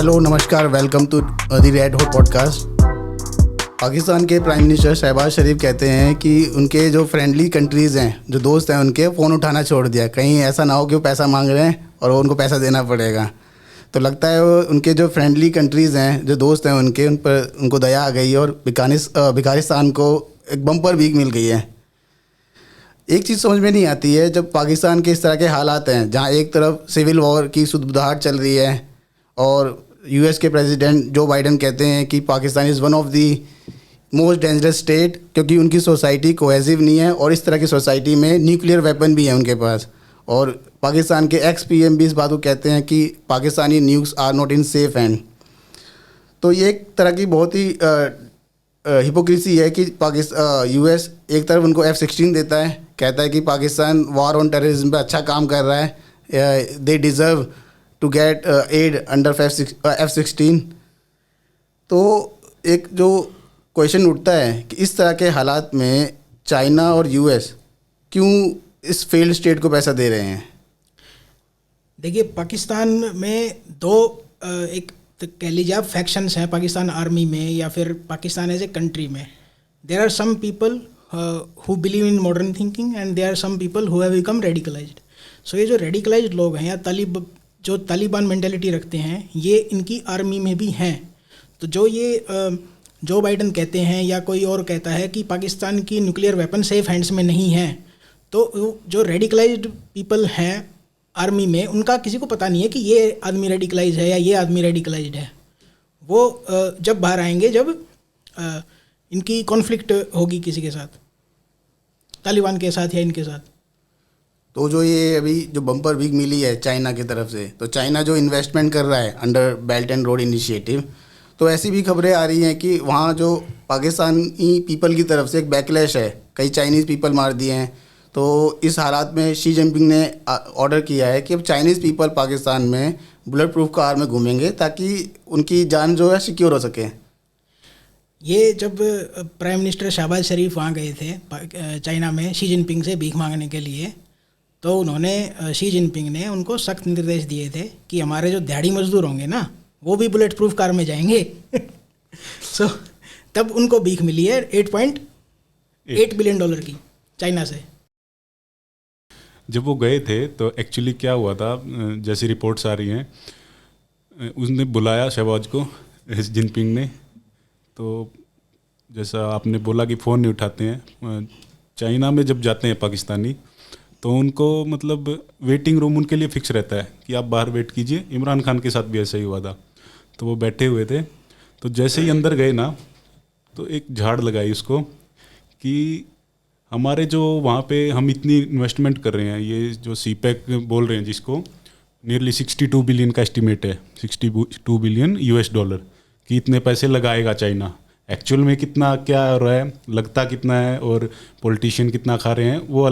Hello नमस्कार, welcome to the red hot podcast. Pakistan के prime minister Shahbaz शरीफ कहते हैं कि उनके जो फ्रेंडली कंट्रीज़ हैं, जो दोस्त हैं, उनके फ़ोन उठाना छोड़ दिया। कहीं ऐसा ना हो कि वो पैसा मांग रहे हैं और उनको पैसा देना पड़ेगा। तो लगता है वो उनके जो फ्रेंडली कंट्रीज़ हैं, जो दोस्त हैं उनके, उन पर उनको दया आ गई और भिखारिस्तान को एक बम्पर भीख मिल गई है। एक चीज़ समझ में नहीं आती है, जब पाकिस्तान के इस तरह के हालात हैं जहाँ एक तरफ सिविल वॉर की सुदबुदाहट चल रही है और यूएस के प्रेसिडेंट जो बाइडन कहते हैं कि Pakistan is one of the most dangerous state, क्योंकि उनकी सोसाइटी कोहेसिव नहीं है और इस तरह की सोसाइटी में न्यूक्लियर वेपन भी है उनके पास। और पाकिस्तान के एक्स पीएम भी इस बात को कहते हैं कि Pakistani nukes are not in safe hand. तो ये एक तरह की बहुत ही हिपोक्रेसी है कि यूएस एक तरफ उनको F-16 देता है, कहता है कि पाकिस्तान वार ऑन टेररिज्म पे अच्छा काम कर रहा है, they deserve to get aid under F-16। तो एक जो क्वेश्चन उठता है कि इस तरह के हालात में चाइना और यूएस क्यों इस फेल्ड स्टेट को पैसा दे रहे हैं? देखिए, पाकिस्तान में दो एक तो कह लीजिए आप फैक्शंस हैं पाकिस्तान आर्मी में या फिर पाकिस्तान एज ए कंट्री में। There are some people who believe in modern thinking and there are some people who have become radicalised. So ये जो रेडिकलाइज्ड लोग हैं या जो तालिबान मेंटेलिटी रखते हैं, ये इनकी आर्मी में भी हैं। तो जो ये जो बाइडन कहते हैं या कोई और कहता है कि पाकिस्तान की न्यूक्लियर वेपन सेफ हैंड्स में नहीं है, तो जो रेडिकलाइज्ड पीपल हैं आर्मी में, उनका किसी को पता नहीं है कि ये आदमी रेडिकलाइज है या ये आदमी रेडिकलाइज्ड है। वो जब बाहर आएंगे जब इनकी कॉन्फ्लिक्ट होगी किसी के साथ, तालिबान के साथ या इनके साथ। तो जो ये अभी जो बम्पर भीख मिली है चाइना की तरफ से, तो चाइना जो इन्वेस्टमेंट कर रहा है under belt and road initiative, तो ऐसी भी खबरें आ रही हैं कि वहाँ जो पाकिस्तानी पीपल की तरफ से एक बैकलैश है, कई चाइनीज़ पीपल मार दिए हैं। तो इस हालात में शी जिनपिंग ने ऑर्डर किया है कि अब चाइनीज़ पीपल पाकिस्तान में बुलेट प्रूफ कार में घूमेंगे ताकि उनकी जान जो है सिक्योर हो सके। ये जब प्राइम मिनिस्टर शहबाज शरीफ वहाँ गए थे चाइना में शी जिनपिंग से भीख मांगने के लिए, तो उन्होंने शी जिनपिंग ने उनको सख्त निर्देश दिए थे कि हमारे जो दिहाड़ी मजदूर होंगे ना, वो भी बुलेट प्रूफ कार में जाएंगे। सो तब उनको भीख मिली है $8.8 बिलियन की चाइना से। जब वो गए थे तो एक्चुअली क्या हुआ था, जैसी रिपोर्ट्स आ रही हैं, उसने बुलाया शहबाज को जिनपिंग ने। तो जैसा आपने बोला कि फ़ोन नहीं उठाते हैं, चाइना में जब जाते हैं पाकिस्तानी तो उनको मतलब वेटिंग रूम उनके लिए फ़िक्स रहता है कि आप बाहर वेट कीजिए। इमरान खान के साथ भी ऐसा ही हुआ था। तो वो बैठे हुए थे, तो जैसे ही अंदर गए ना, तो एक झाड़ लगाई उसको कि हमारे जो वहाँ पे हम इतनी इन्वेस्टमेंट कर रहे हैं, ये जो सीपैक बोल रहे हैं जिसको, नियरली 62 बिलियन का एस्टिमेट है, 62 बिलियन $, कि इतने पैसे लगाएगा चाइना। एक्चुअल में कितना क्या हो रहा है, लगता कितना है और पॉलिटिशियन कितना खा रहे हैं, वो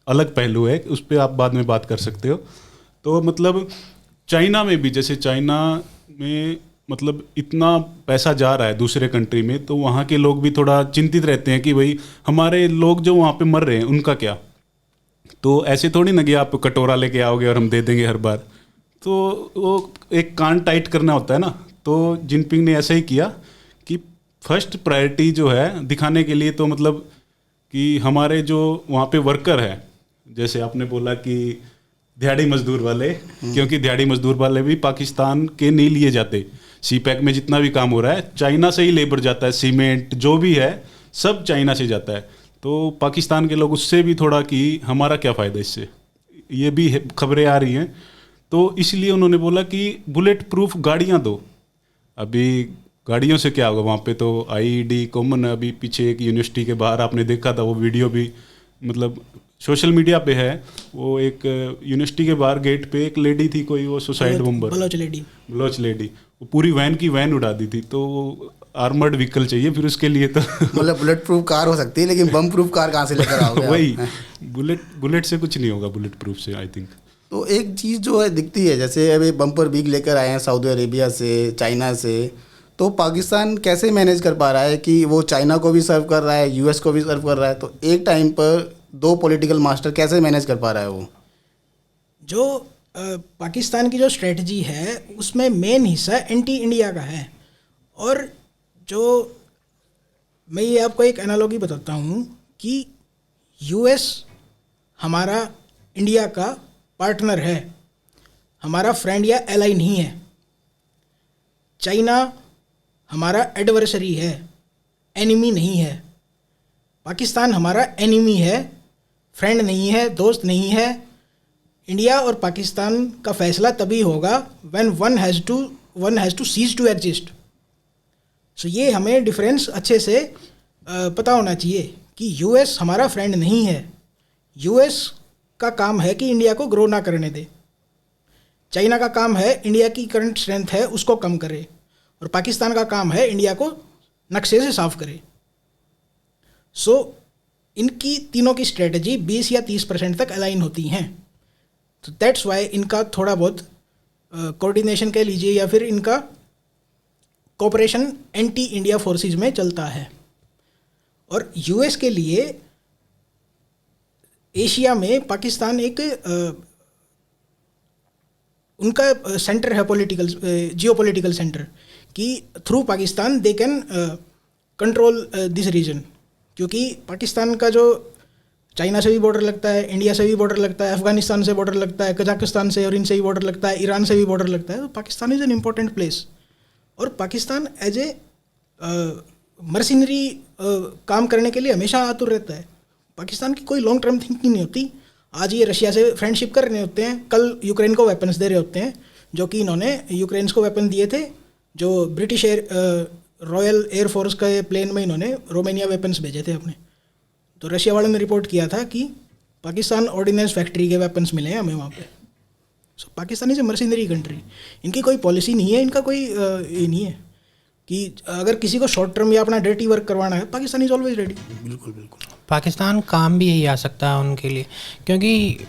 अलग पहलू है, उस पर आप बाद में बात कर सकते हो। तो मतलब चाइना में भी, जैसे चाइना में मतलब इतना पैसा जा रहा है दूसरे कंट्री में, तो वहाँ के लोग भी थोड़ा चिंतित रहते हैं कि भाई हमारे लोग जो वहाँ पे मर रहे हैं उनका क्या। तो ऐसे थोड़ी ना कि आप कटोरा लेके आओगे और हम दे देंगे हर बार, तो वो एक कान टाइट करना होता है ना। तो जिनपिंग ने ऐसा ही किया कि फर्स्ट प्रायोरिटी जो है दिखाने के लिए, तो मतलब कि हमारे जो वहाँ पे वर्कर है, जैसे आपने बोला कि दिहाड़ी मजदूर वाले, क्योंकि दिहाड़ी मजदूर वाले भी पाकिस्तान के नहीं लिए जाते। सीपैक में जितना भी काम हो रहा है चाइना से ही लेबर जाता है, सीमेंट जो भी है सब चाइना से जाता है। तो पाकिस्तान के लोग उससे भी थोड़ा कि हमारा क्या फ़ायदा इससे, ये भी खबरें आ रही हैं। तो इसलिए उन्होंने बोला कि बुलेट प्रूफ गाड़ियाँ दो। अभी गाड़ियों से क्या होगा, वहाँ पे तो IED कॉमन है। अभी पीछे एक यूनिवर्सिटी के बाहर आपने देखा था, वो वीडियो भी मतलब सोशल मीडिया पे है। वो एक यूनिवर्सिटी के बाहर गेट पे एक लेडी थी, कोई वो सुसाइड बम्बर, बलोच लेडी, वो पूरी वैन की वैन उड़ा दी थी। तो आर्मर्ड व्हीकल चाहिए फिर उसके लिए, तो मतलब बुलेट प्रूफ कार हो सकती है, लेकिन बम प्रूफ कार कहाँ से लेकर आओगे? वही बुलेट से कुछ नहीं होगा, बुलेट प्रूफ से आई थिंक। तो एक चीज़ जो है दिखती है, जैसे अभी बम्पर भीख लेकर आए हैं सऊदी अरेबिया से, चाइना से, तो पाकिस्तान कैसे मैनेज कर पा रहा है कि वो चाइना को भी सर्व कर रहा है, यूएस को भी सर्व कर रहा है? तो एक टाइम पर दो पॉलिटिकल मास्टर कैसे मैनेज कर पा रहा है वो? जो पाकिस्तान की जो स्ट्रेटजी है उसमें मेन हिस्सा एंटी इंडिया का है। और जो मैं ये आपको एक एनालॉजी बताता हूँ कि यूएस हमारा इंडिया का पार्टनर है, हमारा फ्रेंड या एलाई नहीं है। चाइना हमारा एडवर्सरी है, एनिमी नहीं है। पाकिस्तान हमारा एनिमी है, फ्रेंड नहीं है, दोस्त नहीं है। इंडिया और पाकिस्तान का फैसला तभी होगा when one has to cease to exist. So ये हमें डिफरेंस अच्छे से पता होना चाहिए कि यूएस हमारा फ्रेंड नहीं है। यूएस का काम है कि इंडिया को ग्रो ना करने दे। चाइना का काम है इंडिया की करंट स्ट्रेंथ है उसको कम करे, और पाकिस्तान का काम है इंडिया को नक्शे से साफ करे। सो इनकी तीनों की स्ट्रेटजी 20 या 30% तक अलाइन होती हैं। तो दैट्स वाई इनका थोड़ा बहुत कोऑर्डिनेशन कह लीजिए या फिर इनका कोऑपरेशन एंटी इंडिया फोर्सेस में चलता है। और यूएस के लिए एशिया में पाकिस्तान एक उनका सेंटर है, पॉलिटिकल जियोपॉलिटिकल सेंटर, कि through Pakistan they can control this region. क्योंकि पाकिस्तान का जो चाइना से भी बॉर्डर लगता है, इंडिया से भी बॉर्डर लगता है, अफगानिस्तान से बॉर्डर लगता है, कजाकिस्तान से और इनसे भी बॉर्डर लगता है, ईरान से भी बॉर्डर लगता है। तो Pakistan is an important place. और पाकिस्तान एज ए मर्सिनरी काम करने के लिए हमेशा आतुर रहता है। पाकिस्तान की कोई लॉन्ग टर्म थिंकिंग नहीं होती। आज ये रशिया से फ्रेंडशिप कर रहे होते हैं, कल यूक्रेन को वेपन्स दे रहे होते हैं, जो कि इन्होंने यूक्रेन को वेपन दिए थे। जो ब्रिटिश रॉयल एयरफोर्स के प्लेन में इन्होंने रोमानिया वेपन्स भेजे थे अपने। तो रशिया वालों ने रिपोर्ट किया था कि पाकिस्तान ऑर्डिनेंस फैक्ट्री के वेपन्स मिले हैं हमें वहाँ पे। So Pakistan is a mercenary country. इनकी कोई पॉलिसी नहीं है, इनका कोई ये नहीं है कि अगर किसी को शॉर्ट टर्म या अपना डर्टी वर्क करवाना है, पाकिस्तान इज़ ऑलवेज रेडी। बिल्कुल बिल्कुल। पाकिस्तान काम भी यही आ सकता है उनके लिए, क्योंकि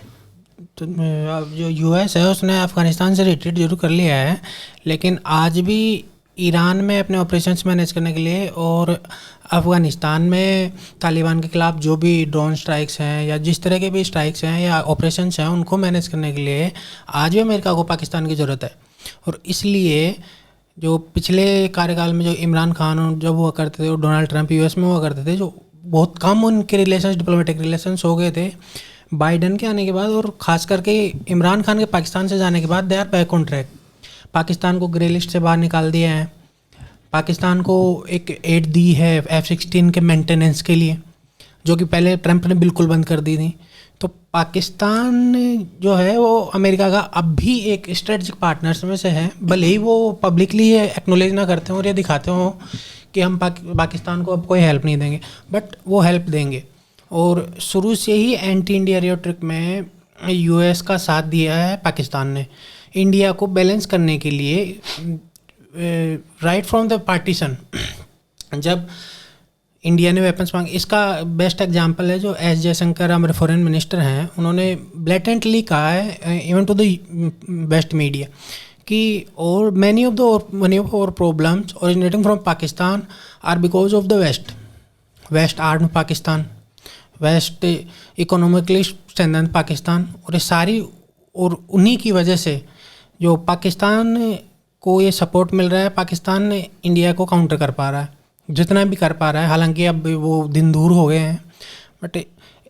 तो अब जो यूएस है उसने अफ़गानिस्तान से रिट्रीट जरूर कर लिया है, लेकिन आज भी ईरान में अपने ऑपरेशंस मैनेज करने के लिए और अफ़गानिस्तान में तालिबान के ख़िलाफ़ जो भी ड्रोन स्ट्राइक्स हैं या जिस तरह के भी स्ट्राइक्स हैं या ऑपरेशंस हैं उनको मैनेज करने के लिए आज भी अमेरिका को पाकिस्तान की ज़रूरत है। और इसलिए जो पिछले कार्यकाल में जो इमरान खान जब हुआ करते थे और डोनाल्ड ट्रंप यूएस में हुआ करते थे, जो बहुत कम उनके रिलेशंस डिप्लोमेटिक रिलेशंस हो गए थे। बाइडन के आने के बाद और ख़ास करके इमरान खान के पाकिस्तान से जाने के बाद they are back on track. Pakistan को ग्रे लिस्ट से बाहर निकाल दिया है, पाकिस्तान को एक एड दी है F-16 के मेंटेनेंस के लिए, जो कि पहले ट्रंप ने बिल्कुल बंद कर दी थी। तो पाकिस्तान जो है वो अमेरिका का अब भी एक स्ट्रेटजिक पार्टनर्स में से है, भले ही वो पब्लिकली एक्नॉलेज ना करते हों और ये दिखाते हों कि हम पाकिस्तान को अब कोई हेल्प नहीं देंगे, बट वो हेल्प देंगे। और शुरू से ही एंटी इंडिया रियोट्रिक में यूएस का साथ दिया है पाकिस्तान ने, इंडिया को बैलेंस करने के लिए। राइट फ्रॉम द पार्टीशन जब इंडिया ने वेपन्स मांगे, इसका बेस्ट एग्जांपल है जो एस जयशंकर हमारे फॉरेन मिनिस्टर हैं, उन्होंने ब्लेटेंटली कहा है even to the best media कि और many of our problems originating from Pakistan are because of the West arm Pakistan, West economically strengthen Pakistan, और ये सारी और उन्हीं की वजह से जो पाकिस्तान को ये सपोर्ट मिल रहा है, पाकिस्तान इंडिया को काउंटर कर पा रहा है जितना भी कर पा रहा है। हालांकि अब वो दिन दूर हो गए हैं, बट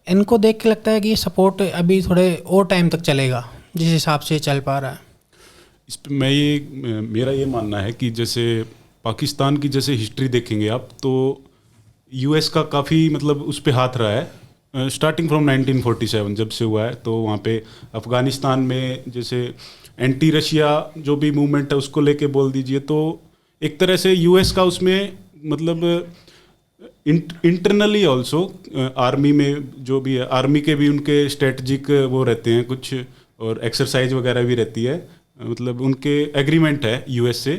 इनको देख के लगता है कि ये सपोर्ट अभी थोड़े और टाइम तक चलेगा जिस हिसाब से चल पा रहा है। इस पर मेरा ये मानना है कि जैसे पाकिस्तान की जैसे हिस्ट्री देखेंगे आप, तो यूएस का काफ़ी मतलब उस पर हाथ रहा है स्टार्टिंग फ्रॉम 1947 जब से हुआ है। तो वहाँ पे अफ़गानिस्तान में जैसे एंटी रशिया जो भी मूवमेंट है उसको लेके बोल दीजिए, तो एक तरह से यूएस का उसमें मतलब इंटरनली ऑल्सो आर्मी में जो भी है, आर्मी के भी उनके स्ट्रेटजिक वो रहते हैं कुछ, और एक्सरसाइज वगैरह भी रहती है, मतलब उनके एग्रीमेंट है यूएस से,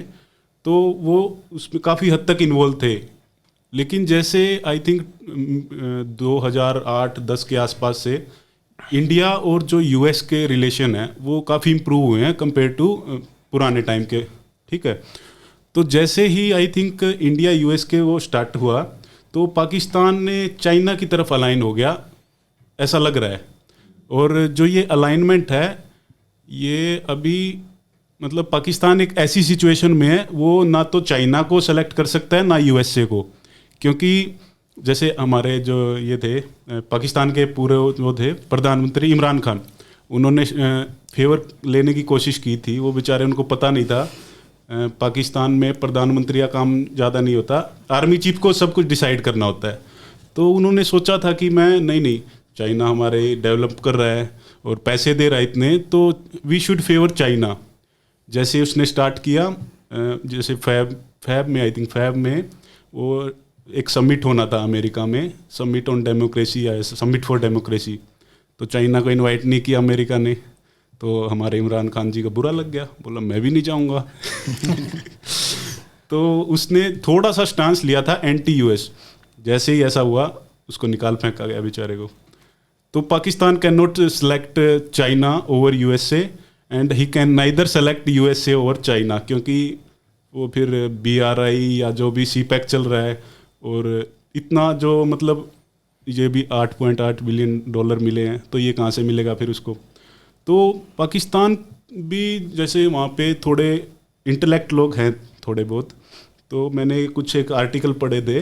तो वो उसमें काफ़ी हद तक इन्वॉल्व थे। लेकिन जैसे आई थिंक 2008-10 के आसपास से इंडिया और जो यूएस के रिलेशन है वो काफ़ी इम्प्रूव हुए हैं कंपेयर टू पुराने टाइम के, ठीक है। तो जैसे ही आई थिंक इंडिया यूएस के वो स्टार्ट हुआ, तो पाकिस्तान ने चाइना की तरफ अलाइन हो गया ऐसा लग रहा है। और जो ये अलाइनमेंट है ये अभी मतलब पाकिस्तान एक ऐसी सिचुएशन में है, वो ना तो चाइना को सेलेक्ट कर सकता है ना यूएसए को, क्योंकि जैसे हमारे जो ये थे पाकिस्तान के पूरे वो थे प्रधानमंत्री इमरान खान, उन्होंने फेवर लेने की कोशिश की थी, वो बेचारे उनको पता नहीं था पाकिस्तान में प्रधानमंत्री का काम ज़्यादा नहीं होता, आर्मी चीफ को सब कुछ डिसाइड करना होता है। तो उन्होंने सोचा था कि मैं नहीं चाइना हमारे डेवलप कर रहा है और पैसे दे रहा है इतने, तो वी शुड फेवर चाइना। जैसे उसने स्टार्ट किया, जैसे फैब में आई थिंक फैब में वो एक समिट होना था अमेरिका में, समिट ऑन डेमोक्रेसी या समिट फॉर डेमोक्रेसी, तो चाइना को इनवाइट नहीं किया अमेरिका ने, तो हमारे इमरान खान जी का बुरा लग गया, बोला मैं भी नहीं जाऊंगा। तो उसने थोड़ा सा स्टांस लिया था एंटी यूएस, जैसे ही ऐसा हुआ उसको निकाल फेंका गया बेचारे को। तो Pakistan can not select China over USA and he can neither select USA over China, क्योंकि वो फिर BRI या जो भी CPEC चल रहा है, और इतना जो मतलब ये भी $8.8 बिलियन मिले हैं, तो ये कहाँ से मिलेगा फिर उसको। तो पाकिस्तान भी जैसे वहाँ पे थोड़े इंटेलेक्ट लोग हैं थोड़े बहुत, तो मैंने कुछ एक आर्टिकल पढ़े थे,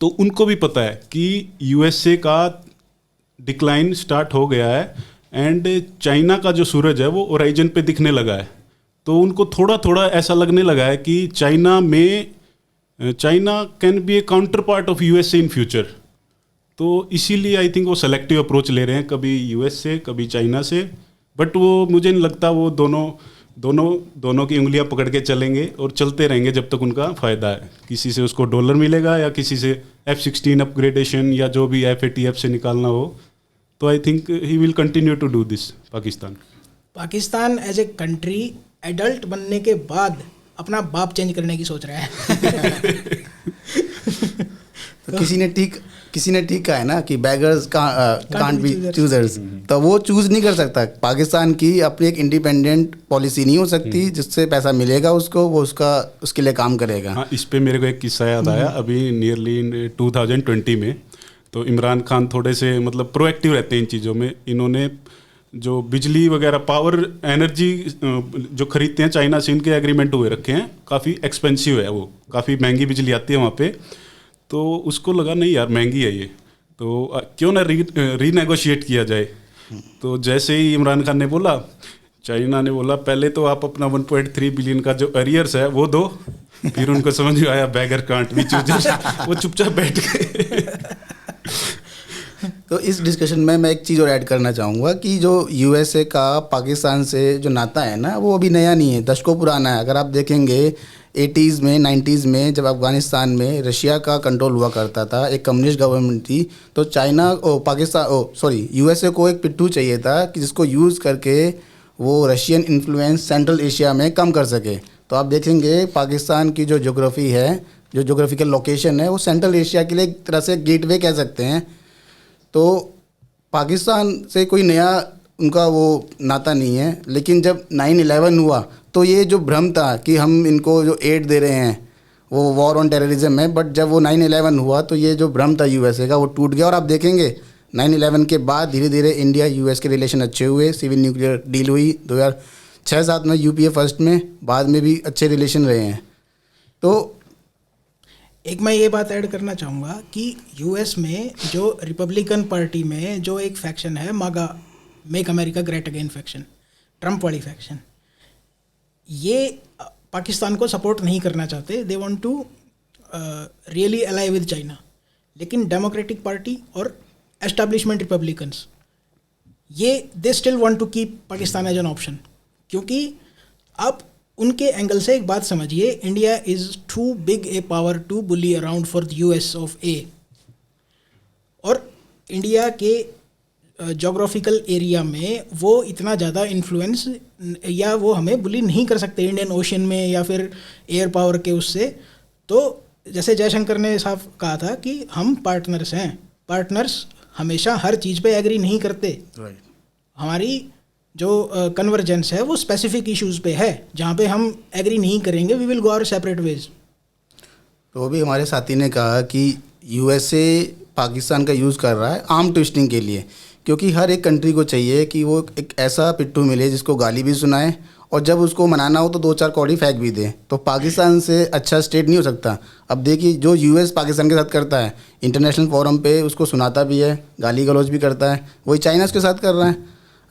तो उनको भी पता है कि यूएसए का डिक्लाइन स्टार्ट हो गया है एंड चाइना का जो सूरज है वो ओराइजन पे दिखने लगा है। तो उनको थोड़ा थोड़ा ऐसा लगने लगा है कि China can be A counter part of USA in future. तो इसीलिए आई थिंक वो सेलेक्टिव अप्रोच ले रहे हैं, कभी यूएस से कभी चाइना से, बट वो मुझे नहीं लगता वो दोनों की उंगलियां पकड़ के चलेंगे और चलते रहेंगे जब तक उनका फ़ायदा है। किसी से उसको डॉलर मिलेगा या किसी से F-16 अपग्रेडेशन या जो भी F-ATF से निकालना हो, तो I think he will continue to do this. Pakistan as a country adult बनने के बाद अपना बाप चेंज करने की सोच रहा है। तो किसी ने ठीक कहा है ना कि बेगर्स कांट बी चूजर्स, तो वो चूज नहीं कर सकता। पाकिस्तान की अपनी एक इंडिपेंडेंट पॉलिसी नहीं हो सकती जिससे पैसा मिलेगा उसको, वो उसके लिए काम करेगा। हाँ, इस पे मेरे को एक किस्सा याद आया, अभी नियरली 2020 में, तो इमरान खान थोड़े से मतलब प्रोएक्टिव रहते हैं इन चीज़ों में। इन्होंने जो बिजली वगैरह पावर एनर्जी जो खरीदते हैं चाइना से, इनके एग्रीमेंट हुए रखे हैं, काफ़ी एक्सपेंसिव है, वो काफ़ी महंगी बिजली आती है वहाँ पे। तो उसको लगा नहीं यार महंगी है ये, तो क्यों ना रीनेगोशिएट किया जाए। तो जैसे ही इमरान खान ने बोला, चाइना ने बोला पहले तो आप अपना 1.3 बिलियन का जो अरियर्स है वो दो। फिर उनको समझ में आया बैगर कांट बी चूजर्स, वो चुपचाप बैठ गए। तो इस डिस्कशन में मैं एक चीज़ और ऐड करना चाहूँगा कि जो यूएसए का पाकिस्तान से जो नाता है ना, वो अभी नया नहीं है, दशकों पुराना है। अगर आप देखेंगे 80s में 90s में जब अफ़गानिस्तान में रशिया का कंट्रोल हुआ करता था, एक कम्युनिस्ट गवर्नमेंट थी, तो यूएसए को एक पिट्ठू चाहिए था कि जिसको यूज़ करके वो रशियन इन्फ्लुएंस सेंट्रल एशिया में कम कर सके। तो आप देखेंगे पाकिस्तान की जो ज्योग्राफी है, जो ज्योग्राफिकल लोकेशन है, वो सेंट्रल एशिया के लिए एक तरह से गेटवे कह सकते हैं। तो पाकिस्तान से कोई नया उनका वो नाता नहीं है। लेकिन जब 9/11 हुआ तो ये जो भ्रम था कि हम इनको जो एड दे रहे हैं वो वॉर ऑन टेररिज्म है, बट जब वो 9/11 हुआ तो ये जो भ्रम था यूएसए का वो टूट गया। और आप देखेंगे 9/11 के बाद धीरे धीरे इंडिया यूएस के रिलेशन अच्छे हुए, सिविल न्यूक्लियर डील हुई 2006-07 में, यूपीए फर्स्ट में, बाद में भी अच्छे रिलेशन रहे हैं। तो एक मैं ये बात ऐड करना चाहूँगा कि यूएस में जो रिपब्लिकन पार्टी में जो एक फैक्शन है, MAGA, make America great again faction, Trump वाली फैक्शन, ये पाकिस्तान को सपोर्ट नहीं करना चाहते। They want to really ally with China. लेकिन डेमोक्रेटिक पार्टी और एस्टैब्लिशमेंट रिपब्लिकन्स, ये they still want to keep Pakistan as an option. क्योंकि आप उनके एंगल से एक बात समझिए, India is too big a power to bully around for the US of A. और इंडिया के जोग्राफिकल एरिया में वो इतना ज़्यादा इन्फ्लुएंस या वो हमें बुली नहीं कर सकते इंडियन ओशन में या फिर एयर पावर के उससे। तो जैसे जयशंकर ने साफ कहा था कि हम पार्टनर्स हैं, पार्टनर्स हमेशा हर चीज़ पे एग्री नहीं करते। हमारी जो कन्वर्जेंस है वो स्पेसिफिक इश्यूज पे है, जहाँ पे हम एग्री नहीं करेंगे we will go our separate ways. तो भी हमारे साथी ने कहा कि यूएसए पाकिस्तान का यूज़ कर रहा है आर्म ट्विस्टिंग के लिए, क्योंकि हर एक कंट्री को चाहिए कि वो एक ऐसा पिट्ठू मिले जिसको गाली भी सुनाए और जब उसको मनाना हो तो 2-4 कौड़ी फेंक भी दे। तो पाकिस्तान से अच्छा स्टेट नहीं हो सकता। अब देखिए जो यूएस पाकिस्तान के साथ करता है, इंटरनेशनल फोरम पे उसको सुनाता भी है, गाली गलौज भी करता है, वही चाइना उसके साथ कर रहा है।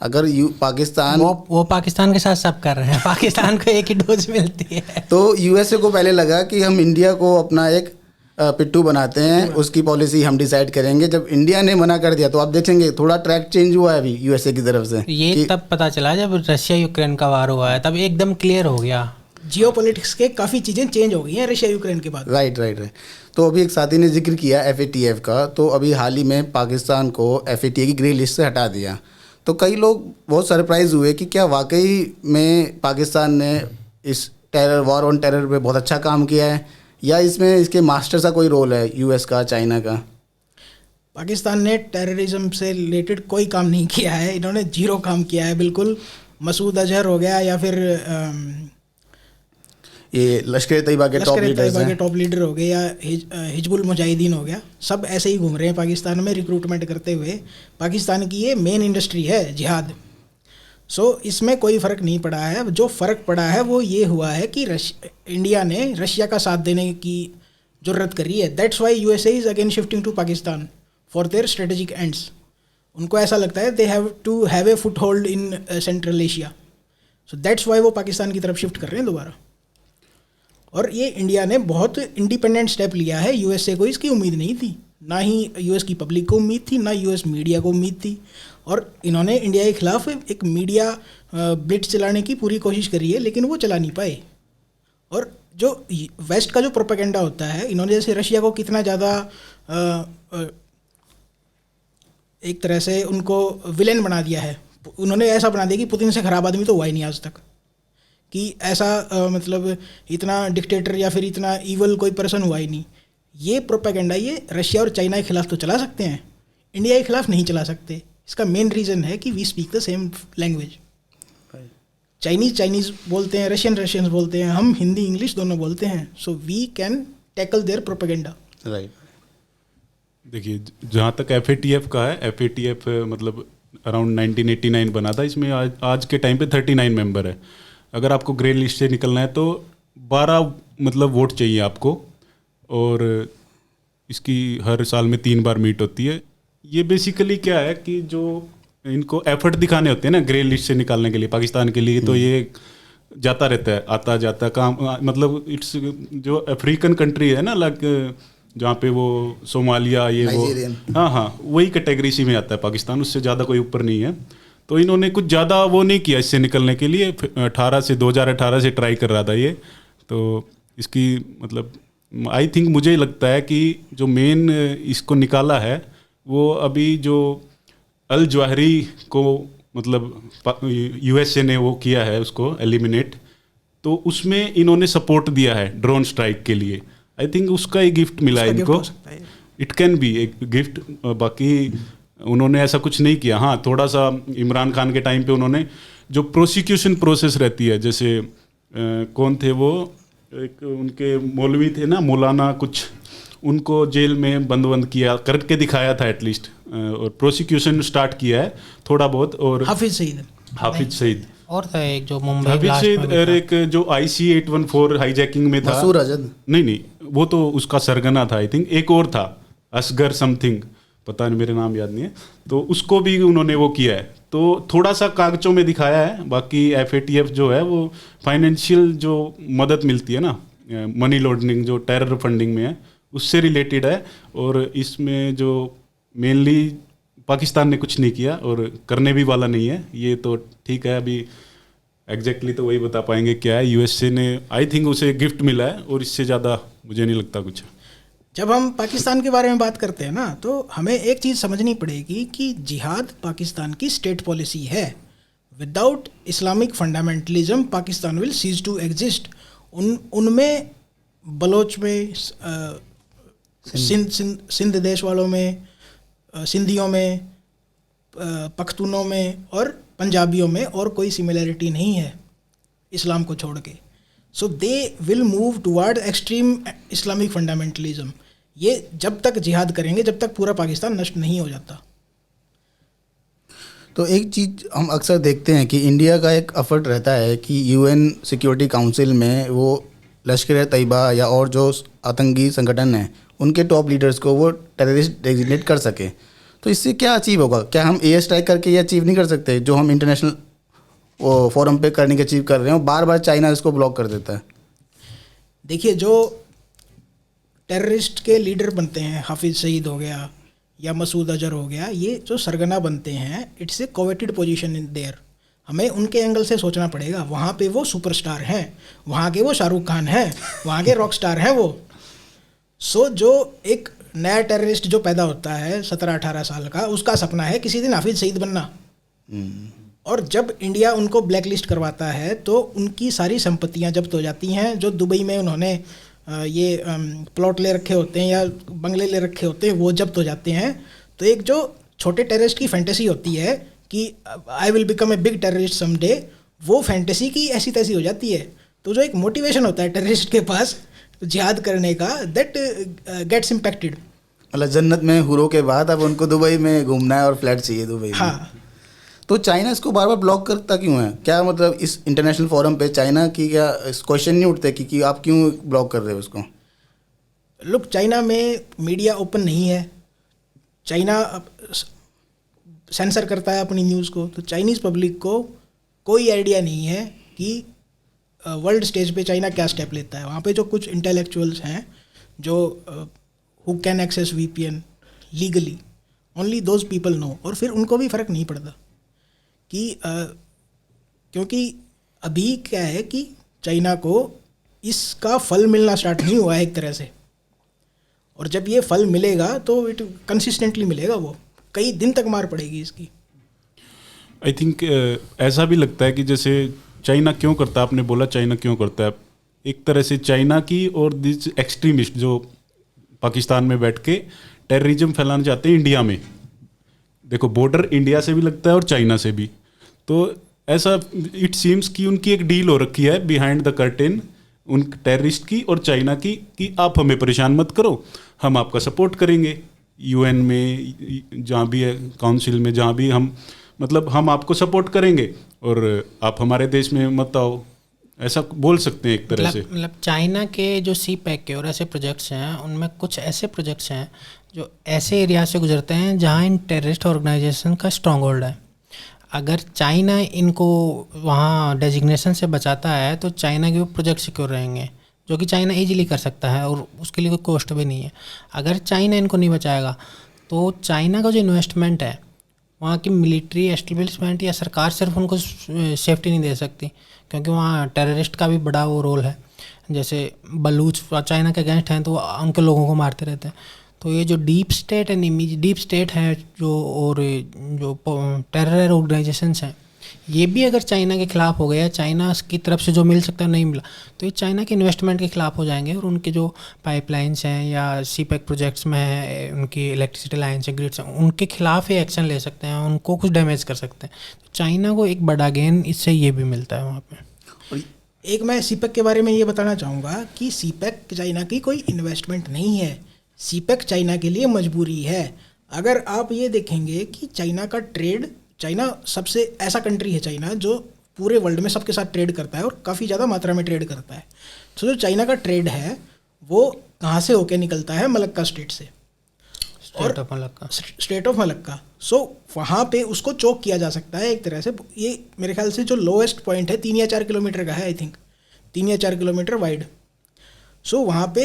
अगर पाकिस्तान वो पाकिस्तान के साथ सब कर रहे हैं, पाकिस्तान को एक ही डोज मिलती है। तो यूएसए को पहले लगा कि हम इंडिया को अपना एक पिट्ठू बनाते हैं, उसकी पॉलिसी हम डिसाइड करेंगे। जब इंडिया ने मना कर दिया तो आप देखेंगे थोड़ा ट्रैक चेंज हुआ है अभी यूएसए की तरफ से। ये तब पता चला जब रशिया यूक्रेन का वार हुआ है, तब एकदम क्लियर हो गया। जियोपॉलिटिक्स के काफ़ी चीज़ें चेंज हो गई हैं रशिया यूक्रेन के बाद। राइट। तो अभी एक साथी ने जिक्र किया FATF का, तो अभी हाल ही में पाकिस्तान को FATF की ग्रे लिस्ट से हटा दिया। तो कई लोग बहुत सरप्राइज हुए कि क्या वाकई में पाकिस्तान ने इस वॉर ऑन टेरर पे बहुत अच्छा काम किया है, या इसमें इसके मास्टर का कोई रोल है यूएस का, चाइना का? पाकिस्तान ने टेररिज्म से रिलेटेड कोई काम नहीं किया है, इन्होंने जीरो काम किया है बिल्कुल। मसूद अजहर हो गया या फिर ये लश्कर तैयबा के टॉप लीडर हो गए, या हिजबुल मुजाहिदीन हो गया, सब ऐसे ही घूम रहे हैं पाकिस्तान में रिक्रूटमेंट करते हुए। पाकिस्तान की ये मेन इंडस्ट्री है जिहाद। सो इसमें कोई फ़र्क नहीं पड़ा है। जो फ़र्क पड़ा है वो ये हुआ है कि इंडिया ने रशिया का साथ देने की ज़रूरत करी है। That's why USA is again shifting to Pakistan for their strategic ends. उनको ऐसा लगता है they have to have a foothold in central Asia. So that's why वो पाकिस्तान की तरफ शिफ्ट कर रहे हैं दोबारा। और ये इंडिया ने बहुत इंडिपेंडेंट स्टेप लिया है। USA को इसकी उम्मीद नहीं थी, ना ही US की पब्लिक को उम्मीद थी, ना US मीडिया को उम्मीद थी। और इन्होंने इंडिया के खिलाफ एक मीडिया ब्लिट्स चलाने की पूरी कोशिश करी है, लेकिन वो चला नहीं पाए। और जो वेस्ट का जो प्रोपेगेंडा होता है, इन्होंने जैसे रशिया को कितना ज़्यादा एक तरह से उनको विलेन बना दिया है। उन्होंने ऐसा बना दिया कि पुतिन से ख़राब आदमी तो हुआ ही नहीं आज तक, कि ऐसा मतलब इतना डिक्टेटर या फिर इतना ईवल कोई पर्सन हुआ ही नहीं। ये प्रोपेगेंडा ये रशिया और चाइना के खिलाफ तो चला सकते हैं, इंडिया के खिलाफ नहीं चला सकते। इसका मेन रीज़न है कि we speak the same language. Chinese बोलते हैं, रशियंस बोलते हैं, हम हिंदी इंग्लिश दोनों बोलते हैं। So we can tackle their propaganda. Right. देखिए जहाँ तक FATF का है, FATF मतलब अराउंड 1989 बना था। इसमें आज के टाइम पे 39 मेंबर है। अगर आपको ग्रे लिस्ट से निकलना है तो 12 मतलब वोट चाहिए आपको, और इसकी हर साल में 3 बार मीट होती है। ये बेसिकली क्या है कि जो इनको एफर्ट दिखाने होते हैं ना ग्रे लिस्ट से निकालने के लिए पाकिस्तान के लिए, तो ये जाता रहता है, आता जाता काम, मतलब इट्स जो अफ्रीकन कंट्री है ना, लाइक जहाँ पे वो सोमालिया ये वो, हाँ वही कैटेगरी सी में आता है पाकिस्तान, उससे ज़्यादा कोई ऊपर नहीं है। तो इन्होंने कुछ ज़्यादा वो नहीं किया इससे निकलने के लिए। 2018 से ट्राई कर रहा था ये। तो इसकी मतलब आई थिंक मुझे लगता है कि जो मेन इसको निकाला है वो अभी जो अल जवाहरी को मतलब USA ने वो किया है उसको एलिमिनेट, तो उसमें इन्होंने सपोर्ट दिया है ड्रोन स्ट्राइक के लिए। आई थिंक उसका ही गिफ्ट मिला है इनको। इट कैन बी एक गिफ्ट। बाकी उन्होंने ऐसा कुछ नहीं किया। हाँ, थोड़ा सा इमरान खान के टाइम पे उन्होंने जो प्रोसिक्यूशन प्रोसेस रहती है, जैसे कौन थे वो, एक उनके मौलवी थे ना, मौलाना कुछ, उनको जेल में बंद किया करके दिखाया था एटलीस्ट, और प्रोसिक्यूशन स्टार्ट किया है थोड़ा बहुत। और हाफिज सईद और था एक जो मुंबई हाफिज सईद, और एक जो IC 814 हाईजैकिंग में था, मसूर अजद, नहीं वो तो उसका सरगना था आई थिंक। एक और था असगर समथिंग, पता नहीं, मेरे नाम याद नहीं है। तो उसको भी उन्होंने वो किया है। तो थोड़ा सा कागजों में दिखाया है। बाकी FATF जो है वो फाइनेंशियल जो मदद मिलती है ना, मनी लॉन्ड्रिंग जो टेरर फंडिंग में है, उससे रिलेटेड है। और इसमें जो मेनली पाकिस्तान ने कुछ नहीं किया और करने भी वाला नहीं है। ये तो ठीक है, अभी एग्जैक्टली तो वही बता पाएंगे क्या है। USA ने आई थिंक उसे गिफ्ट मिला है, और इससे ज़्यादा मुझे नहीं लगता कुछ। जब हम पाकिस्तान के बारे में बात करते हैं ना, तो हमें एक चीज़ समझनी पड़ेगी कि जिहाद पाकिस्तान की स्टेट पॉलिसी है। Without Islamic fundamentalism Pakistan will cease to exist. उनमें बलोच में, सिंध देश वालों में, सिंधियों में, पख्तूनों में और पंजाबियों में और कोई सिमिलरिटी नहीं है इस्लाम को छोड़ के। So they will move toward extreme Islamic fundamentalism. ये जब तक जिहाद करेंगे, जब तक पूरा पाकिस्तान नष्ट नहीं हो जाता। तो एक चीज़ हम अक्सर देखते हैं कि इंडिया का एक एफर्ट रहता है कि यूएन सिक्योरिटी काउंसिल में वो लश्कर तैयबा या और जो आतंकी संगठन हैं उनके टॉप लीडर्स को वो टेररिस्ट डेजिग्नेट कर सके। तो इससे क्या अचीव होगा? क्या हम एयर स्ट्राइक करके ये अचीव नहीं कर सकते जो हम इंटरनेशनल फोरम पे करने के अचीव कर रहे हैं? बार बार चाइना इसको ब्लॉक कर देता है। देखिए, जो टेररिस्ट के लीडर बनते हैं, हाफिज सईद हो गया या मसूद अजहर हो गया, ये जो सरगना बनते हैं, it's a coveted position in their. हमें उनके एंगल से सोचना पड़ेगा। वहाँ पे वो सुपरस्टार हैं, वहाँ के वो शाहरुख खान हैं, वहाँ के रॉक स्टार हैं वो। सो जो एक नया टेररिस्ट जो पैदा होता है 17-18 साल का, उसका सपना है किसी दिन हाफिज सईद बनना। और जब इंडिया उनको ब्लैक लिस्ट करवाता है तो उनकी सारी संपत्तियां जब्त हो जाती हैं। जो दुबई में उन्होंने ये प्लॉट ले रखे होते हैं या बंगले ले रखे होते हैं, वो जब्त हो जाते हैं। तो एक जो छोटे टेररिस्ट की फैंटेसी होती है कि I will become a big terrorist someday, वो फैंटेसी की ऐसी तैसी हो जाती है। तो जो एक मोटिवेशन होता है टेररिस्ट के पास जिहाद करने का, दैट गेट्स इम्पैक्टेड। मतलब जन्नत में हुरों के बाद अब उनको दुबई में घूमना है और फ्लैट चाहिए दुबई में। हाँ। तो चाइना इसको बार बार ब्लॉक करता क्यों है? क्या मतलब इस इंटरनेशनल फोरम पे चाइना की क्या क्वेश्चन नहीं उठते कि आप क्यों ब्लॉक कर रहे हो उसको? लुक, चाइना में मीडिया ओपन नहीं है। चाइना सेंसर करता है अपनी न्यूज़ को। तो चाइनीज़ पब्लिक को कोई आइडिया नहीं है कि वर्ल्ड स्टेज पे चाइना क्या स्टेप लेता है। वहाँ पे जो कुछ इंटेलेक्चुअल्स हैं जो who can access VPN legally, only those people know. और फिर उनको भी फ़र्क नहीं पड़ता कि क्योंकि अभी क्या है कि चाइना को इसका फल मिलना स्टार्ट नहीं हुआ है एक तरह से। और जब ये फल मिलेगा तो इट कंसिस्टेंटली मिलेगा, वो कई दिन तक मार पड़ेगी इसकी। आई थिंक ऐसा भी लगता है कि जैसे चाइना क्यों करता है, आपने बोला चाइना क्यों करता है, एक तरह से चाइना की और दिस एक्सट्रीमिस्ट जो पाकिस्तान में बैठ के टेररिज्म फैलाना चाहते हैं इंडिया में। देखो, बॉर्डर इंडिया से भी लगता है और चाइना से भी। तो ऐसा इट सीम्स कि उनकी एक डील हो रखी है बिहाइंड द कर्टेन उन टेररिस्ट की और चाइना की कि आप हमें परेशान मत करो, हम आपका सपोर्ट करेंगे यूएन में, जहाँ भी है काउंसिल में, जहाँ भी हम मतलब हम आपको सपोर्ट करेंगे और आप हमारे देश में मत आओ। ऐसा बोल सकते हैं एक तरह से। मतलब चाइना के जो CPEC के और ऐसे प्रोजेक्ट्स हैं, उनमें कुछ ऐसे प्रोजेक्ट्स हैं जो ऐसे एरिया से गुजरते हैं जहाँ इन टेररिस्ट ऑर्गेनाइजेशन का स्ट्रॉन्ग होल्ड है। अगर चाइना इनको वहाँ डेजिग्नेशन से बचाता है तो चाइना के वो प्रोजेक्ट सिक्योर रहेंगे, जो कि चाइना ईजिली कर सकता है और उसके लिए कोई कॉस्ट भी नहीं है। अगर चाइना इनको नहीं बचाएगा तो चाइना का जो इन्वेस्टमेंट है, वहाँ की मिलिट्री एस्टेब्लिशमेंट या सरकार सिर्फ उनको सेफ्टी नहीं दे सकती, क्योंकि वहाँ टेररिस्ट का भी बड़ा वो रोल है। जैसे बलूच चाइना के अगेंस्ट हैं तो उनके लोगों को मारते रहते हैं। तो ये जो डीप स्टेट है जो और जो टेरर ऑर्गेनाइजेशंस हैं, ये भी अगर चाइना के खिलाफ हो गया, चाइना की तरफ से जो मिल सकता है नहीं मिला, तो ये चाइना के इन्वेस्टमेंट के खिलाफ हो जाएंगे और उनके जो पाइपलाइंस हैं या CPEC प्रोजेक्ट्स में है, उनकी इलेक्ट्रिसिटी लाइन्स हैं, ग्रिड्स हैं, उनके खिलाफ ही एक्शन ले सकते हैं, उनको कुछ डैमेज कर सकते हैं। तो चाइना को एक बड़ा गेन इससे ये भी मिलता है वहाँ पर। एक मैं CPEC के बारे में ये बताना चाहूँगा कि CPEC चाइना की कोई इन्वेस्टमेंट नहीं है। CPEC चाइना के लिए मजबूरी है। अगर आप ये देखेंगे कि चाइना का ट्रेड, चाइना सबसे ऐसा कंट्री है चाइना जो पूरे वर्ल्ड में सबके साथ ट्रेड करता है और काफ़ी ज़्यादा मात्रा में ट्रेड करता है। तो जो चाइना का ट्रेड है वो कहाँ से होके निकलता है? मलक्का स्टेट से, स्टेट ऑफ मलक्का। सो वहाँ पे उसको चोक किया जा सकता है एक तरह से। ये मेरे ख्याल से जो लोएस्ट पॉइंट है 3 या 4 किलोमीटर का है, आई थिंक 3 या 4 किलोमीटर वाइड। सो वहाँ पे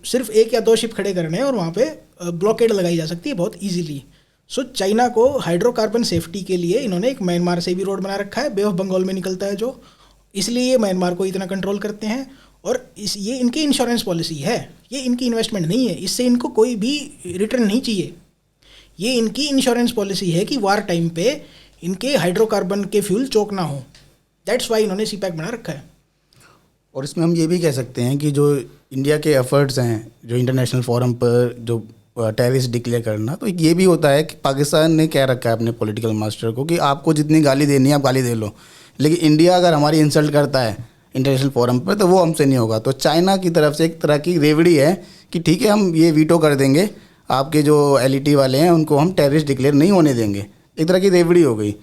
सिर्फ 1 या 2 शिप खड़े करने हैं और वहाँ पे ब्लॉकेड लगाई जा सकती है बहुत इजीली। सो चाइना को हाइड्रोकार्बन सेफ्टी के लिए इन्होंने एक म्यांमार से भी रोड बना रखा है, बे ऑफ बंगाल में निकलता है जो, इसलिए ये म्यांमार को इतना कंट्रोल करते हैं। और ये इनकी इंश्योरेंस पॉलिसी है, ये इनकी इन्वेस्टमेंट नहीं है, इससे इनको कोई भी रिटर्न नहीं चाहिए। ये इनकी इंश्योरेंस पॉलिसी है कि वार टाइम पे इनके हाइड्रोकार्बन के फ्यूल चोक ना हो। दैट्स वाई इन्होंने CPEC बना रखा है। और इसमें हम ये भी कह सकते हैं कि जो इंडिया के एफर्ट्स हैं जो इंटरनेशनल फोरम पर जो टेररिस्ट डिक्लेयर करना, तो ये भी होता है कि पाकिस्तान ने कह रखा है अपने पॉलिटिकल मास्टर को कि आपको जितनी गाली देनी है आप गाली दे लो, लेकिन इंडिया अगर हमारी इंसल्ट करता है इंटरनेशनल फोरम पर तो वो हमसे नहीं होगा। तो चाइना की तरफ से एक तरह की रेवड़ी है कि ठीक है हम ये वीटो कर देंगे, आपके जो LET वाले हैं उनको हम टेररिस्ट डिक्लेयर नहीं होने देंगे। एक तरह की रेवड़ी हो गई।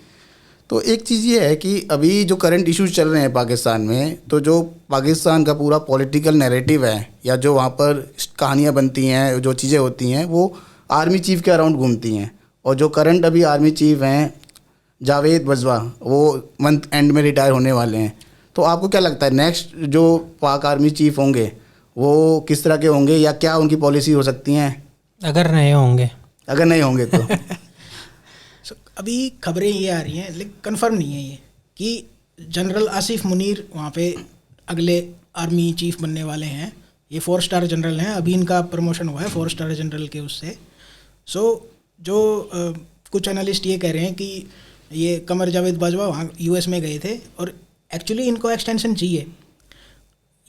तो एक चीज़ ये है कि अभी जो करंट इश्यूज चल रहे हैं पाकिस्तान में, तो जो पाकिस्तान का पूरा पॉलिटिकल नैरेटिव है या जो वहाँ पर कहानियाँ बनती हैं, जो चीज़ें होती हैं, वो आर्मी चीफ के अराउंड घूमती हैं। और जो करंट अभी आर्मी चीफ हैं जावेद बाजवा, वो मंथ एंड में रिटायर होने वाले हैं। तो आपको क्या लगता है नेक्स्ट जो पाक आर्मी चीफ होंगे वो किस तरह के होंगे, या क्या उनकी पॉलिसी हो सकती हैं अगर नहीं होंगे तो? So, अभी खबरें ये आ रही हैं, लेकिन कंफर्म नहीं है ये, कि जनरल आसिफ मुनीर वहाँ पे अगले आर्मी चीफ बनने वाले हैं। ये 4 स्टार जनरल हैं, अभी इनका प्रमोशन हुआ है 4 स्टार जनरल के उससे। जो कुछ एनालिस्ट ये कह रहे हैं कि ये कमर जावेद बाजवा वहाँ यूएस में गए थे और एक्चुअली इनको एक्सटेंशन चाहिए।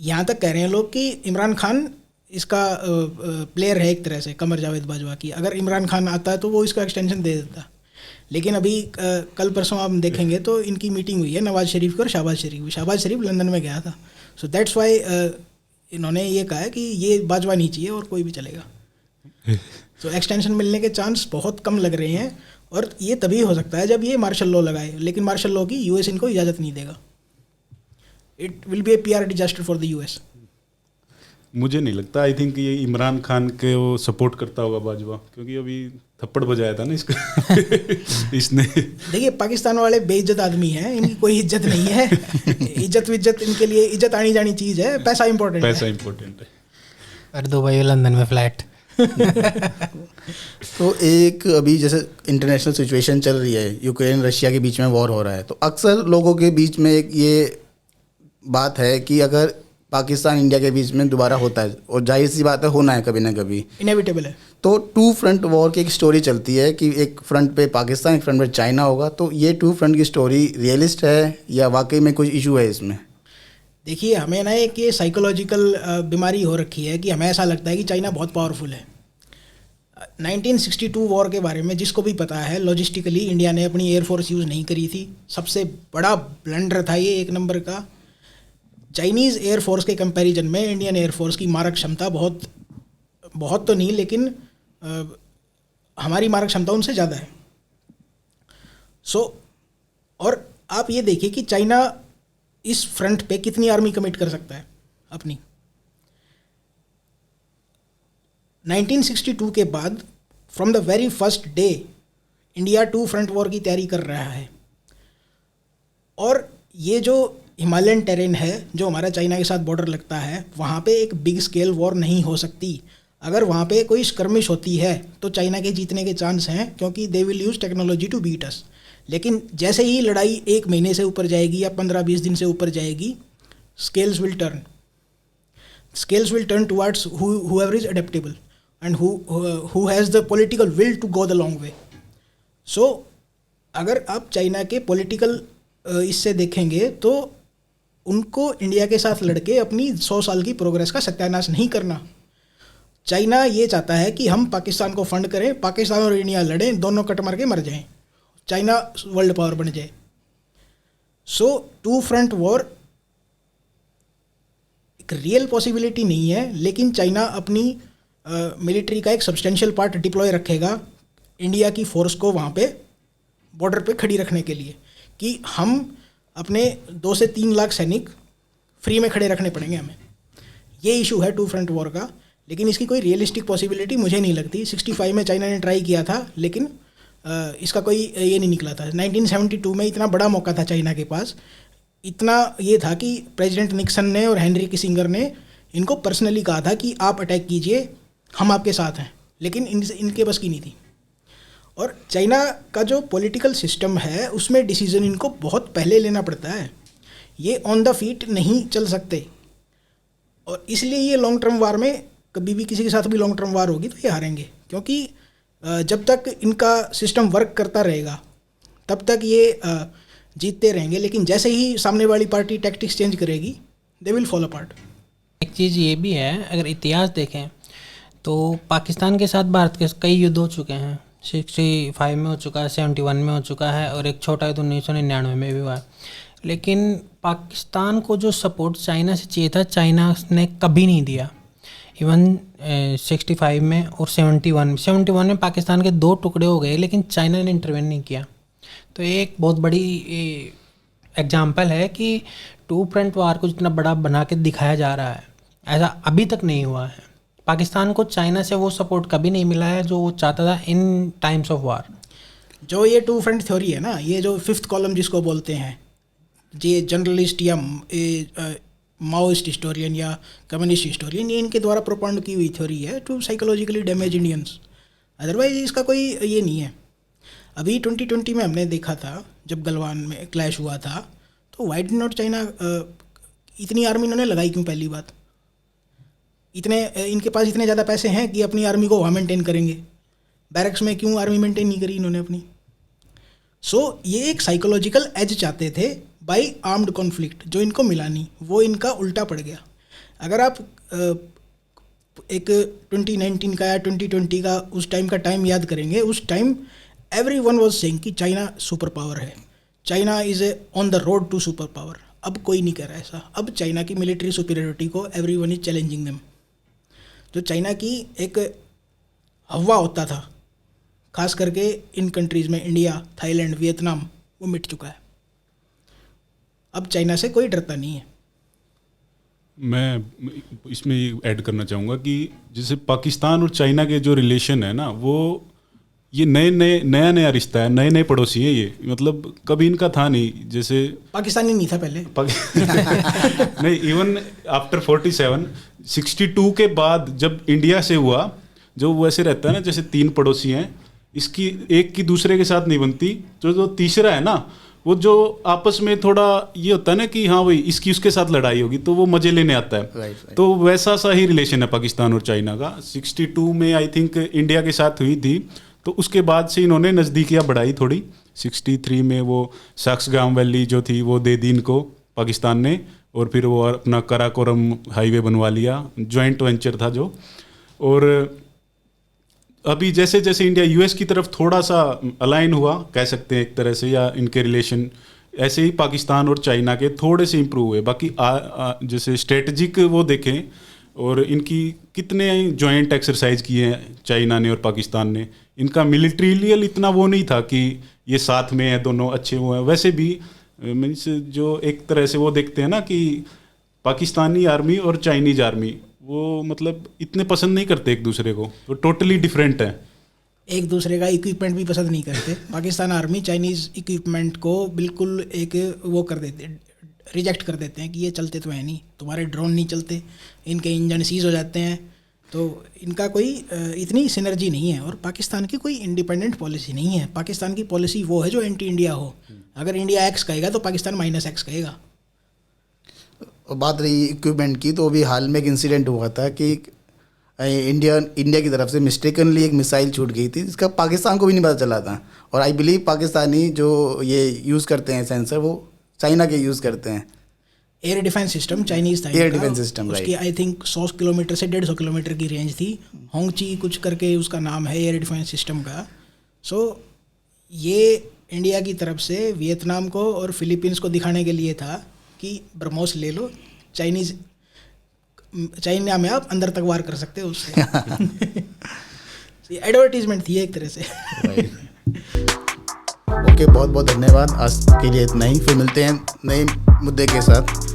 यहाँ तक कह रहे हैं लोग कि इमरान खान इसका प्लेयर है एक तरह से, कमर जावेद बाजवा की। अगर इमरान खान आता है तो वो इसको एक्सटेंशन दे देता। लेकिन अभी कल परसों आप देखेंगे तो इनकी मीटिंग हुई है नवाज शरीफ की और शहबाज शरीफ लंदन में गया था। सो दैट्स वाई इन्होंने ये कहा है कि ये बाजवा नहीं चाहिए और कोई भी चलेगा। सो एक्सटेंशन मिलने के चांस बहुत कम लग रहे हैं, और ये तभी हो सकता है जब ये मार्शल लॉ लगाए। लेकिन मार्शल लॉ की यूएस इनको इजाज़त नहीं देगा। It will be A PR disaster for the US. मुझे नहीं लगता, आई थिंक ये इमरान खान के वो सपोर्ट करता होगा बाजवा, क्योंकि अभी थप्पड़ बजाया था ना इसका इसने। देखिए पाकिस्तान वाले बेइज्जत आदमी हैं, इनकी कोई इज्जत नहीं है। इज्जत इनके लिए इज्जत आनी जानी चीज़ है, पैसा इंपॉर्टेंट है। और दुबई लंदन में फ्लैट। तो एक अभी जैसे इंटरनेशनल सिचुएशन चल रही है, यूक्रेन रशिया के बीच में वॉर हो रहा है, तो अक्सर लोगों के बीच में एक ये बात है कि अगर पाकिस्तान इंडिया के बीच में दोबारा होता है, और जाहिर सी बात है होना है कभी ना कभी, इनेविटेबल है, तो 2 फ्रंट वॉर की एक स्टोरी चलती है कि एक फ्रंट पे पाकिस्तान, एक फ्रंट पे चाइना होगा। तो ये 2 फ्रंट की स्टोरी रियलिस्ट है या वाकई में कुछ इशू है इसमें? देखिए हमें ना एक ये साइकोलॉजिकल बीमारी हो रखी है कि हमें ऐसा लगता है कि चाइना बहुत पावरफुल है। 1962 वॉर के बारे में जिसको भी पता है, लॉजिस्टिकली इंडिया ने अपनी एयरफोर्स यूज़ नहीं करी थी। सबसे बड़ा ब्लंडर था ये, 1 नंबर का। चाइनीज़ एयरफोर्स के कंपैरिजन में इंडियन एयरफोर्स की मारक क्षमता बहुत तो नहीं, लेकिन हमारी मारक क्षमता उनसे ज़्यादा है। और आप ये देखिए कि चाइना इस फ्रंट पे कितनी आर्मी कमिट कर सकता है अपनी। 1962 के बाद from the very first day India 2 front war की तैयारी कर रहा है। और ये जो हिमालयन टेरेन है जो हमारा चाइना के साथ बॉर्डर लगता है, वहाँ पे एक बिग स्केल वॉर नहीं हो सकती। अगर वहाँ पे कोई स्कर्मिश होती है तो चाइना के जीतने के चांस हैं, क्योंकि they will use technology to beat us. लेकिन जैसे ही लड़ाई 1 महीने से ऊपर जाएगी या 15-20 दिन से ऊपर जाएगी, scales will turn towards whoever is adaptable and who has the political will to go the long way. So अगर आप चाइना के पॉलिटिकल इससे देखेंगे तो उनको इंडिया के साथ लड़के अपनी 100 साल की प्रोग्रेस का सत्यानाश नहीं करना। चाइना ये चाहता है कि हम पाकिस्तान को फंड करें, पाकिस्तान और इंडिया लड़ें, दोनों कट मार के मर जाएं, चाइना वर्ल्ड पावर बन जाए। सो 2 फ्रंट वॉर एक रियल पॉसिबिलिटी नहीं है, लेकिन चाइना अपनी मिलिट्री का एक सब्सटेंशियल पार्ट डिप्लॉय रखेगा इंडिया की फोर्स को वहाँ पे बॉर्डर पे खड़ी रखने के लिए, कि हम अपने 2 से 3 लाख सैनिक फ्री में खड़े रखने पड़ेंगे हमें। ये इशू है 2 फ्रंट वॉर का, लेकिन इसकी कोई रियलिस्टिक पॉसिबिलिटी मुझे नहीं लगती। 65 में चाइना ने ट्राई किया था, लेकिन इसका कोई ये नहीं निकला था। 1972 में इतना बड़ा मौका था चाइना के पास, इतना ये था कि प्रेसिडेंट निक्सन ने और हेनरी किसिंगर ने इनको पर्सनली कहा था कि आप अटैक कीजिए, हम आपके साथ हैं, लेकिन इनके बस की नहीं थी। और चाइना का जो पॉलिटिकल सिस्टम है उसमें डिसीजन इनको बहुत पहले लेना पड़ता है, ये ऑन द फीट नहीं चल सकते। और इसलिए ये लॉन्ग टर्म वार में, कभी भी किसी के साथ भी लॉन्ग टर्म वार होगी तो ये हारेंगे, क्योंकि जब तक इनका सिस्टम वर्क करता रहेगा तब तक ये जीतते रहेंगे। लेकिन जैसे ही सामने वाली पार्टी टैक्टिक्स चेंज करेगी, दे विल फॉल अपार्ट। एक चीज़ ये भी है, अगर इतिहास देखें तो पाकिस्तान के साथ भारत के कई युद्ध हो चुके हैं। 65 में हो चुका है, 71 में हो चुका है, और एक छोटा युद्ध 1999 में भी हुआ है। लेकिन पाकिस्तान को जो सपोर्ट चाइना से चाहिए था, चाइना ने कभी नहीं दिया। इवन 65 में और 71 में पाकिस्तान के 2 टुकड़े हो गए, लेकिन चाइना ने इंटरवेन नहीं किया। तो एक बहुत बड़ी एग्जाम्पल है कि टू फ्रंट वार को जितना बड़ा बना के दिखाया जा रहा है, ऐसा अभी तक नहीं हुआ है। पाकिस्तान को चाइना से वो सपोर्ट कभी नहीं मिला है जो वो चाहता था इन टाइम्स ऑफ वार। जो ये टू फ्रंट थ्योरी है ना, ये जो फिफ्थ कॉलम जिसको बोलते हैं, ये जर्नलिस्ट या माओइस्ट हिस्टोरियन या कम्युनिस्ट हिस्टोरियन, ये इनके द्वारा प्रोपागेंड की हुई थ्योरी है to psychologically damage Indians. Otherwise इसका कोई ये नहीं है। अभी 2020 में हमने देखा था जब गलवान में क्लैश हुआ था, तो वाई डिड नॉट चाइना इतनी आर्मी इन्होंने लगाई क्यों? पहली बात, इतने इनके पास इतने ज़्यादा पैसे हैं कि अपनी आर्मी को वहाँ मेंटेन करेंगे। बैरक्स में क्यों आर्मी मेंटेन नहीं करी इन्होंने अपनी? सो ये एक साइकोलॉजिकल एज चाहते थे बाई आर्म्ड कॉन्फ्लिक्ट, जो इनको मिला नहीं, वो इनका उल्टा पड़ गया। अगर आप एक 2019 का या 2020 का उस टाइम का टाइम याद करेंगे, उस टाइम एवरीवन वाज सेइंग कि चाइना सुपर पावर है, China is on the road to super power. अब कोई नहीं कह रहा ऐसा। अब चाइना की मिलिट्री सुपीरियरिटी को एवरीवन इज चैलेंजिंग देम। जो चाइना की एक हवा होता था, खास करके इन कंट्रीज़ में, इंडिया, थाईलैंड, वियतनाम, वो मिट चुका है। अब चाइना से कोई डरता नहीं है। मैं इसमें ऐड करना चाहूँगा कि जैसे पाकिस्तान और चाइना के जो रिलेशन है ना, वो ये नया रिश्ता है, नए पड़ोसी हैं ये, मतलब कभी इनका था नहीं। जैसे पाकिस्तानी नहीं था पहले नहीं, इवन आफ्टर 62 के बाद जब इंडिया से हुआ, जो वैसे रहता है ना, जैसे 3 पड़ोसी हैं, इसकी एक की दूसरे के साथ नहीं बनती, जो तीसरा है ना, वो जो आपस में थोड़ा ये होता है ना कि हाँ भाई इसकी उसके साथ लड़ाई होगी तो वो मजे लेने आता है। right. तो वैसा सा ही रिलेशन है पाकिस्तान और चाइना का। 62 में आई थिंक इंडिया के साथ हुई थी, तो उसके बाद से इन्होंने नज़दीकियाँ बढ़ाई थोड़ी। 63 में वो साक्सगाम वैली जो थी वो दे दी इनको पाकिस्तान ने, और फिर वो अपना कराकोरम हाईवे बनवा लिया, जॉइंट वेंचर था जो। और अभी जैसे जैसे इंडिया यूएस की तरफ थोड़ा सा अलाइन हुआ, कह सकते हैं एक तरह से, या इनके रिलेशन, ऐसे ही पाकिस्तान और चाइना के थोड़े से इम्प्रूव हुए। बाकी जैसे स्ट्रेटजिक वो देखें, और इनकी कितने जॉइंट एक्सरसाइज किए हैं चाइना ने और पाकिस्तान ने। इनका मिलिट्रियल इतना वो नहीं था कि ये साथ में है, दोनों अच्छे वो हैं। वैसे भी मीन्स जो एक तरह से वो देखते हैं ना कि पाकिस्तानी आर्मी और चाइनीज आर्मी वो मतलब इतने पसंद नहीं करते एक दूसरे को, वो टोटली डिफरेंट है। एक दूसरे का इक्विपमेंट भी पसंद नहीं करते। पाकिस्तान आर्मी चाइनीज़ इक्विपमेंट को बिल्कुल एक वो कर देते, रिजेक्ट कर देते हैं कि ये चलते तो है नहीं, तुम्हारे ड्रोन नहीं चलते, इनके इंजन सीज हो जाते हैं। तो इनका कोई इतनी सिनर्जी नहीं है। और पाकिस्तान की कोई इंडिपेंडेंट पॉलिसी नहीं है। पाकिस्तान की पॉलिसी वो है जो एंटी इंडिया हो। अगर इंडिया एक्स कहेगा तो पाकिस्तान -X कहेगा। बात रही इक्विपमेंट की, तो अभी हाल में एक इंसिडेंट हुआ था कि इंडिया की तरफ से मिस्टेकनली एक मिसाइल छूट गई थी, जिसका पाकिस्तान को भी नहीं पता चला था। और आई बिलीव पाकिस्तानी जो ये यूज़ करते हैं सेंसर, वो चाइना के यूज़ करते हैं। एयर डिफेंस सिस्टम चाइनीज़ था। एयर डिफेंस सिस्टम, उसकी आई थिंक 100 किलोमीटर से 150 किलोमीटर की रेंज थी। होंगची कुछ करके उसका नाम है एयर डिफेंस सिस्टम का। सो ये इंडिया की तरफ से वियतनाम को और फिलीपींस को दिखाने के लिए था कि ब्रह्मोस ले लो, चाइना में आप अंदर तक वार कर सकते हो उससे। एडवर्टीजमेंट थी एक तरह से। ओके, बहुत बहुत धन्यवाद। आज के लिए इतना ही, फिर मिलते हैं नए मुद्दे के साथ।